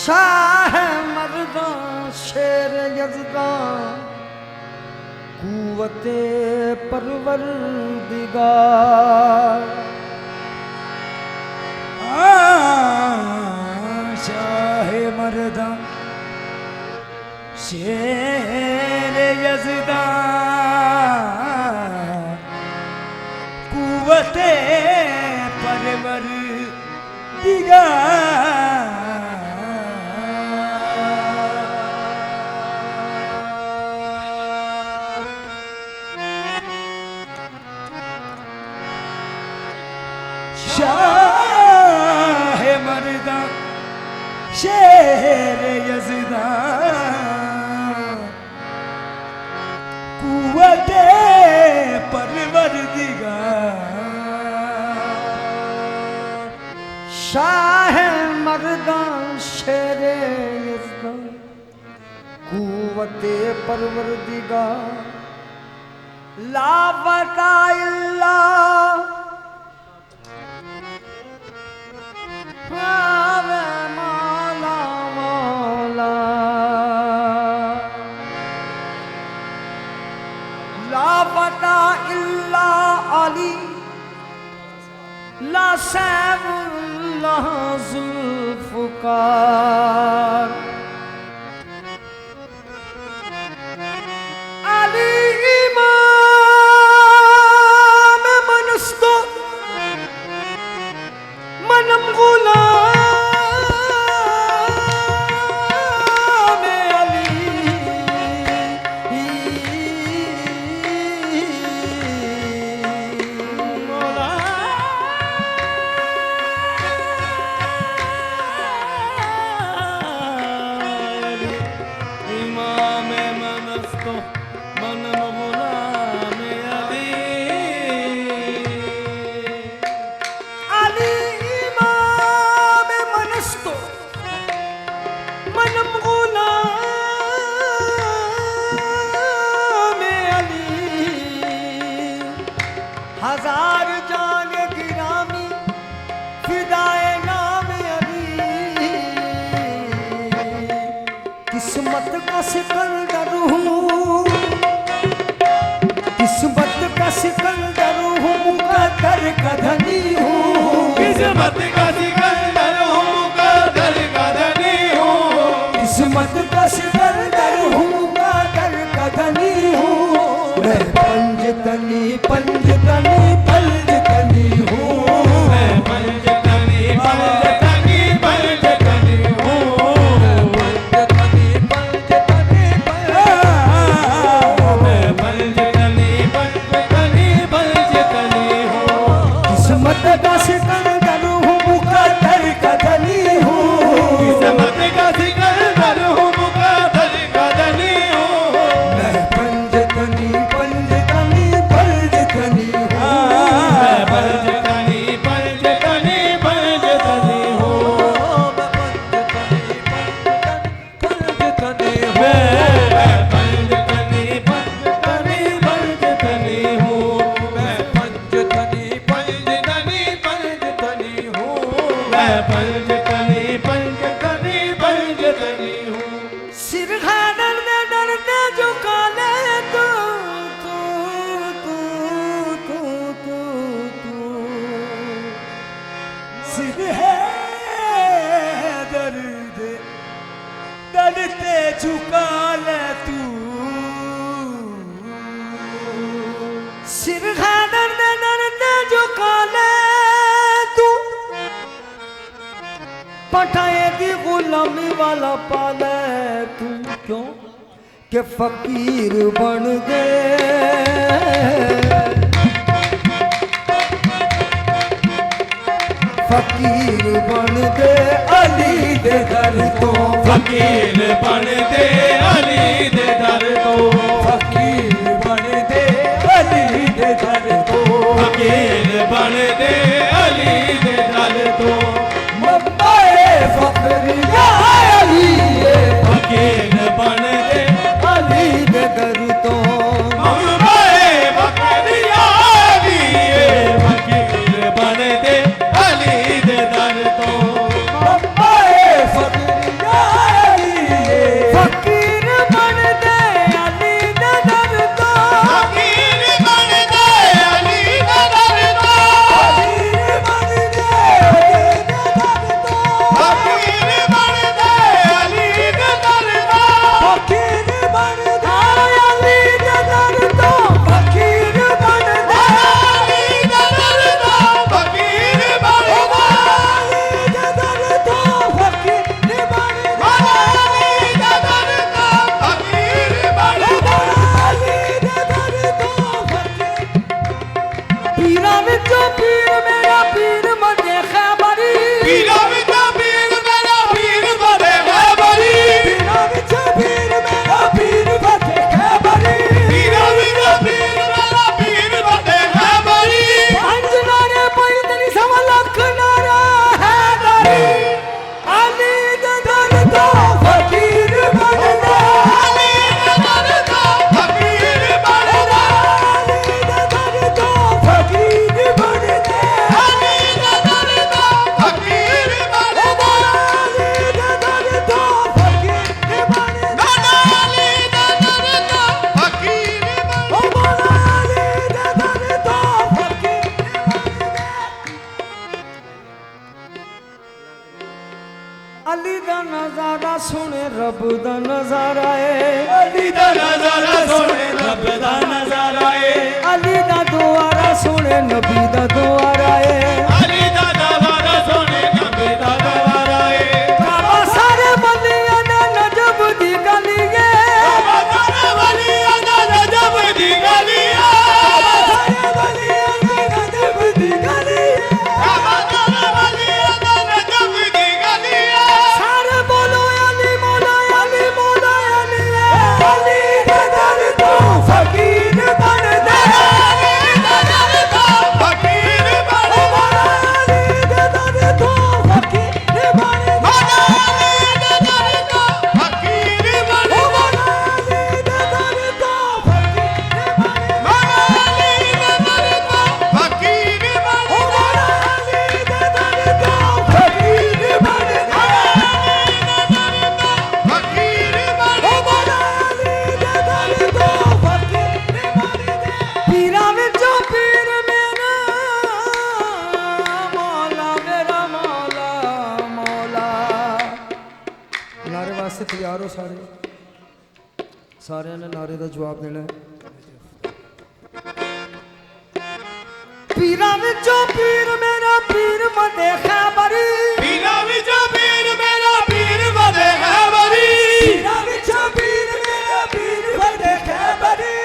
शाह मर्दा शेर यज़दा कुव्वते परवरदिगार। शाह मर्दा शेर यज़दा कुव्वते परवरदिगार। शाह मर्दा शेर यज़दा कुव्वते परवरदिगार। शाह मर्दा शेर यज़दा कुव्वते परवरदिगार। ला वता इल्ला मौला मौला। ला वता इल्ला अली ला सैफुल्लाह ज़ुल्फ़िकार। अली इमाम मनस्तो मनम गुलाम अली। मौला इमाम मनस्तो मनम गुलाम अली। अली इमाम मनस्तो मनम गुलाम अली। हजार जान गिरामी फिदाए नाम अली। किस्मत का सिकंदर हूँ, किस्मत का सिकंदर हूँ, मुकद्दर का धनी हूँ। किस्मत का सिकंदर हूँ, मुकद्दर का धनी हूँ। किस्मत का सिकंदर हूँ, मुकद्दर का धनी हूँ। मैं पंजतनी पंजतनी पंजतनी हूँ। मैं पंजतनी पंजतनी पंजतनी हूँ। पंजतनी पंजतनी मैं पंजतनी पंजतनी पंजतनी हूँ। किस्मत का सिकंदर हूँ, मुकद्दर का धनी हूँ। किस्मत का सिकंदर हूँ, मुकद्दर का धनी हूँ। मैं पंजतनी पंजतनी पंजतनी हूँ। मैं पंजतनी पंजतनी पंजतनी हूँ। पंजतनी मैं पंजतनी पंजतनी पंजतनी हूँ। मैं पंजतनी पंजतनी पंजतनी हूँ। मैं पंजतनी पंजतनी पंजतनी हूँ। सिर है डरने डरने झुका ले तू तू तू तू तू तू। सिर है दर्द दर्दे झुका ले तू। सिर है डरने डरने झुका ले तू। पठाए दी गुलामी वाला पाले तू। क्यों के फकीर बन गए। फकीर बन दे अली दे दर तो। फकीर बन दे अली दे दर तो। फकीर बन दे अली दे दर तो। फकीर बन दे अली दे दर तो। मब्बाए फकीर या अली फकीर बन दे अली दे दर तो। मम्बाए फकीर या अली फकीर बन दे अली दे दर तो। मब्बाए फकीर या अली दा नजारा सुने रब दा नजारा है अली दा नजारा सोने रब दा नजारा है अली दा दुआरा सुने नबी दा दुआरा है अली दा नजारा सोने नबी दा नजारा है बाबा सारे बलियां दा नजब दी गली है बाबा सारे वलियां दा नजब दी गली है सारे बलियां दा नजब दी गली है बाबा सारे वलियां दा नजब दी गली है सारे बोलो अली मौला अली मौला अली है अली दे दर तो फकीर बन दे अली दा दर तो फकीर बन अली दे दर तो फकीर बन दे मौला अली दा दर तो फकीर बन मौला अली दे दर तो फकीर बन दे मौला अली दा दर तो फकीर बन मौला अली दे दर तो फकीर बन दे फकीर बन मौला अली दे दर तो फकीर बन दे पीरा विचों पीर मेरा मौला मेरा मौला मौला नारे वास्ते तैयार हो सारे सारिਆਂ ਨੇ ਨਾਰੇ ਦਾ ਜਵਾਬ ਦੇਣਾ ਹੈ ਪੀਰਾਂ ਵਿੱਚੋਂ ਪੀਰ ਮੇਰਾ ਪੀਰ ਮਦੇ ਖੈਬਰੀ पीरा विचों पीर मेरा पीर बदे खैबरी ਪੀਰਾਂ ਵਿੱਚੋਂ ਪੀਰ ਮੇਰਾ ਪੀਰ ਮਦੇ ਖੈਬਰੀ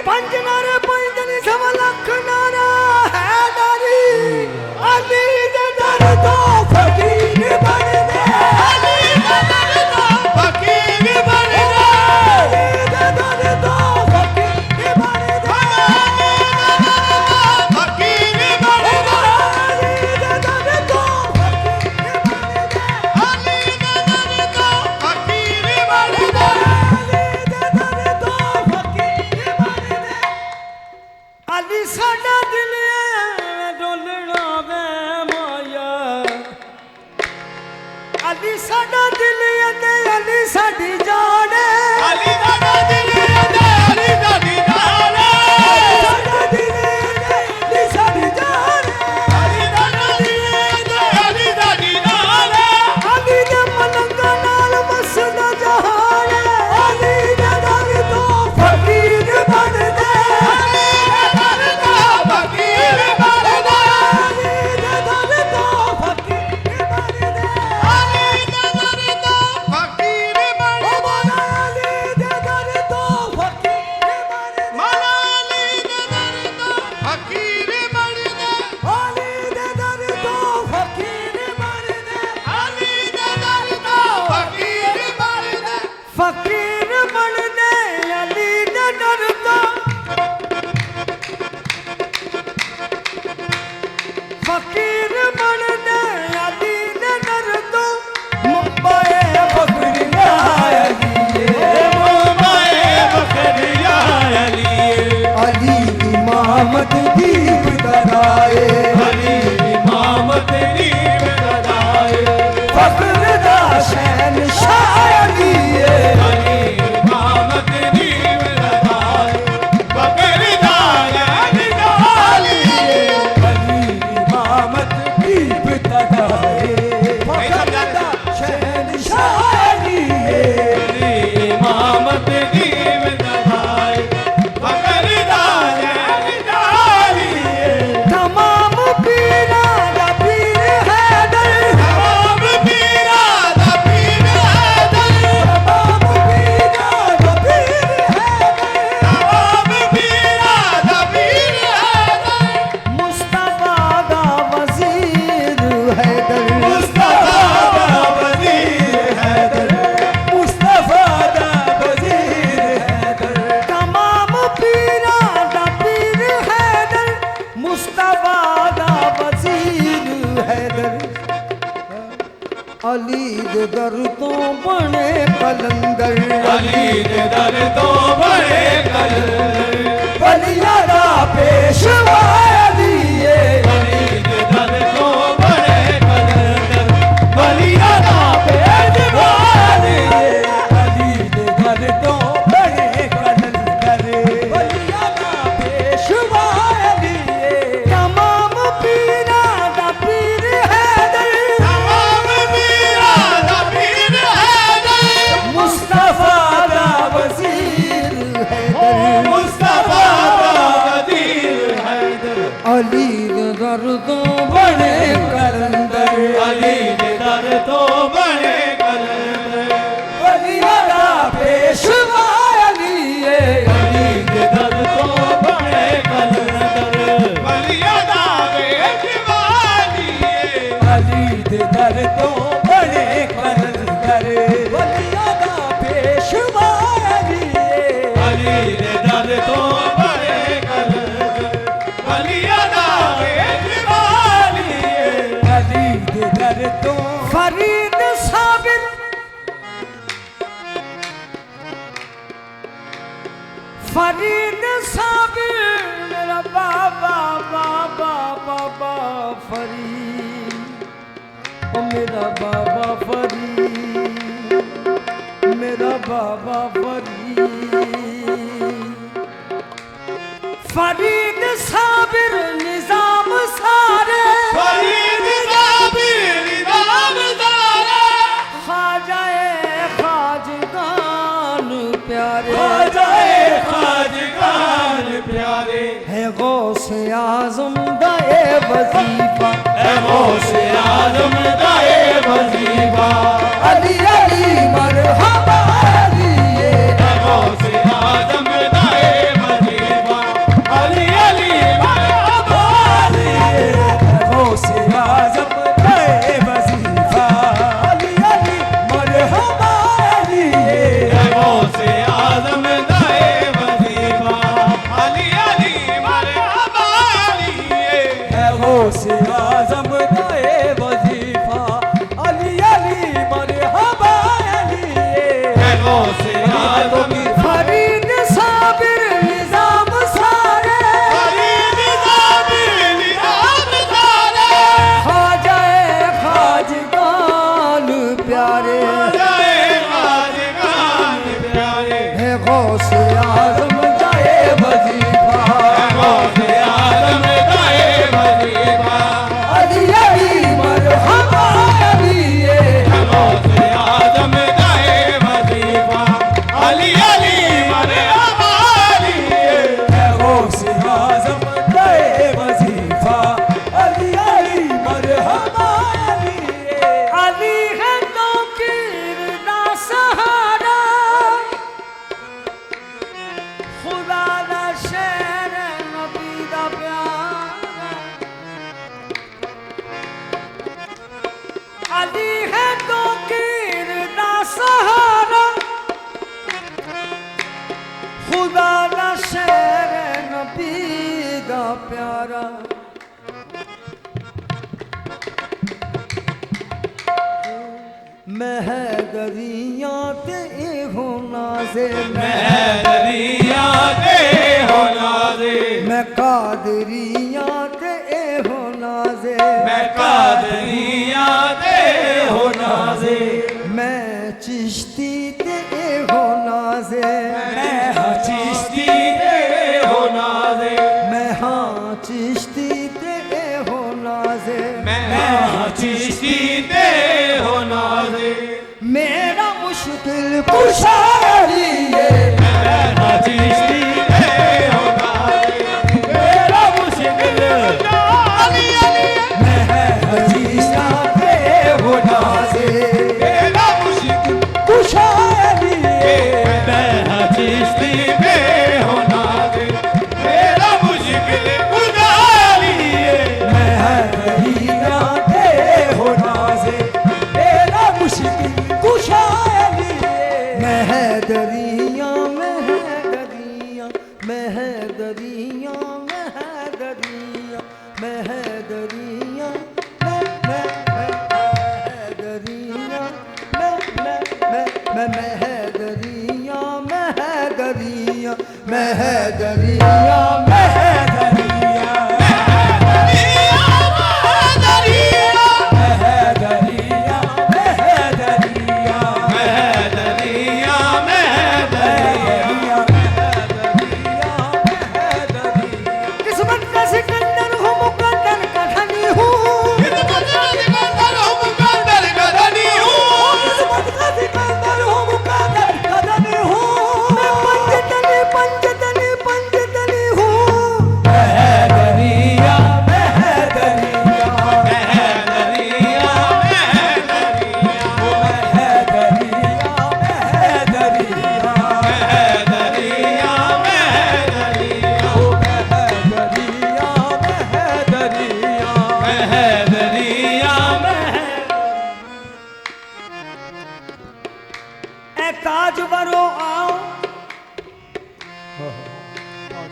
ਪੰਜ ਨਾਰੇ ਪੈਂਦੇ ਸਭ ਲੱਖ ਨਾਰਾ ਹੈ ਨਾਰੀ ਅਲੀ ਦੇ ਦਰ ਤੋਂ ਫਕੀਰ ਬਣਦੇ अली दा दर तो फकीर बन ਅਲੀ ਦੇ ਦਰ ਤੋਂ ਫਕੀਰ ਬਣਦੇ फकीर बन ਅਲੀ ਦੇ ਦਰ ਤੋਂ ਫਕੀਰ ਬਣਦੇ अली दा दर तो फकीर बन अली साडा दिल डोलना वे माया अली साडा दिल ते अली साडी जान अली दा दिल दे अली दा दीदार साडा दिल ते अली साडी जान अली दा दिल दे अली दा दीदार अली दे मलंग नाल मसदा जहान अली दे दर तो फकीर बन दे फकीर बन अली दे दर तो फकीर बन दे अली दा दर तो फकीर बन मौला अली दे दर तो फकीर बन दे मौला अली दा दर तो फकीर बन अली दे दर तो फकीर बन दे अली दा दर तो फकीर बन फकीर बन दे अली दे दर तो फकीर बन दे अली दे दर तो मुंबई बकरिया अली मुंबई बकरिया अली अली इमामत दीप कराए अली इमामत नीव लगाए फख्र दा शहंशाह अली अली इमामत नीव लगाए बकरी दाल निकाली अली इमामत दीप कराए फख्र दा शहंशाह अली अली इमामत नीव लगाए बकरी दाल निकाली तमाम पीरा दा पीर हैदर तमाम पीरा दा पीर हैदर तमाम पीरा दा पीर हैदर तमाम पीरा दा पीर हैदर मुस्तफा दा वजीर हैदर मुस्तफा दा वजीर हैदर मुस्तफा दा वजीर हैदर तमाम पीरा दा पीर हैदर मुस्तफा दा वजीर हैदर अली दे दर तो बने कलंदर अली दे दर तो बड़े कलंदर बलिया दा पेशवा अली अली दे दर तो बड़े कलंदर बलिया दा पेशवा अली अली दे दर तो बने कलंदर बलिया दा पेशवा अली तमाम पीरा दा पीर हैदर तमाम पीरा दा पीर फरीद साबिर मेरा बाबा बाबा बाबा फरीद, ओ मेरा बाबा फरीद, मेरा बाबा फरीद। फरीद साबिर निजाम सारे, फरीद साबिर निजाम सारे, ख्वाजाए ख्वाजगान प्यारे, ख्वाजाए ख्वाजगान प्यारे, है गौसे आज़म दाए वजीफा, है गौसे आज़म दाए वजीफा, अली अली मरहबा अली, है गौसे आज़म दाए वजीफा, अली अली मरहबा अली, गौसे आज़म दाए वजीफा, अली अली मरहबा अली, है गौसे आज़म दाए वजीफा, अली अली मरहबा अली, है गौसे आज़म दाए वजीफा, अली अली मरहबा अली। है गौसे आज़म फरीद साबिर निजाम सारे, फरीद साबिर निजाम सारे, ख्वाजाए ख्वाजगान प्यारे, ख्वाजाए ख्वाजगान प्यारे, है गौसे आज़म दाए वजीफा, है गौसे आज़म दाए वजीफा, अली अली मरहबा अली, है गौसे आज़म दाए वजीफा, अली अली मरहबा अली, है गौसे आज़म दाए वजीफा, अली अली मरहबा अली। अली है तो कीरदा सहारा, खुदा दा शेर नबी दा प्यारा, अली है तो कीरदा सहारा, खुदा दा शेर नबी दा प्यारा। महदरियां ते हो नाज़े, मैं दरिया दे हो नाज़े, मैं कादरियां ते हो नाज़े, मैं कादरिया दे हो नाज़े, मैं चिश्ती ते हो नाज़े, मैं चिश्ती दे हो नाज़े, मैं हाँ चिश्ती ते हो नाज़े, मैं चिश्ती दे हो नाज़े, मेरा मुश्किल पुशारी ये, मैं चिश्ती दे हो नाज़े, मेरा मुश्किल अली अली, मैं चिश्ता ते हो नाज़े, मेरा मुश्किल पुशारी ये, मैं चिश्ती दे हो नाज़े, मेरा मुश्किल गुजारी महदरियां ते हो नाज़े, मेरा मुश्किल कुशारी ये। महदरियां महदरियां महदरियां महदरियां महदरियां महदरियां महदरियां महदरियां महदरियां किस्मत का सिकंदर हूँ मुकद्दर का धनी हूँ, किस्मत का सिकंदर हूँ मुकद्दर का धनी हूँ, मैं पंचतनी पंचतनी पंचतनी हूँ, महदरिया महदरिया महदरिया ताजवरो आओ,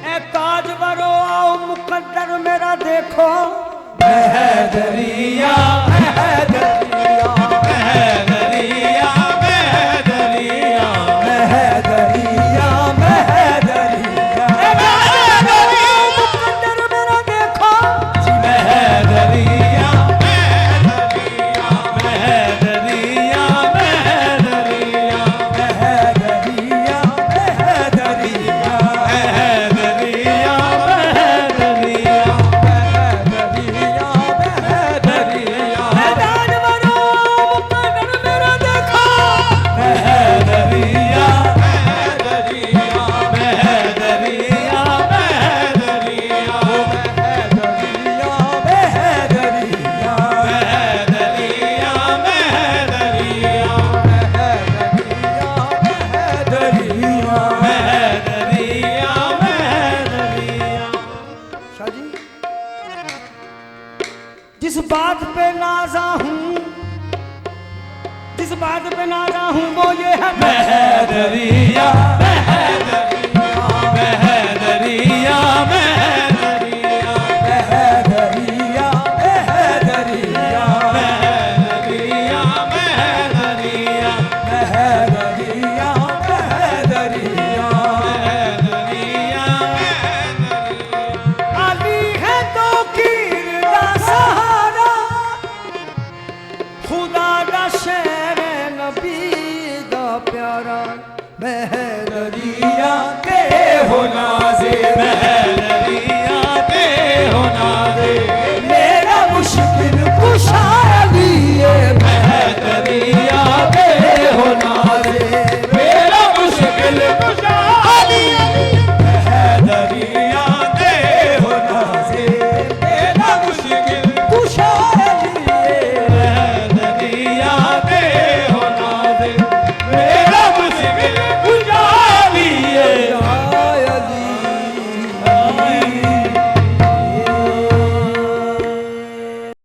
ए ताजवरो आओ, मुकद्दर मेरा देखो, महदरिया महदरिया महदरिया महदरिया महदरिया महदरिया बात पे नारा हूँ वो ये है महदरिया महदरिया महदरिया महदरिया महदरिया महदरिया महदरिया महदरिया महदरिया महदरिया अली है तो कीर दा सहारा खुदा दा शेर नबी दा प्यारा महदरिया के हो नाज़िर महदरिया के हो नाज़िर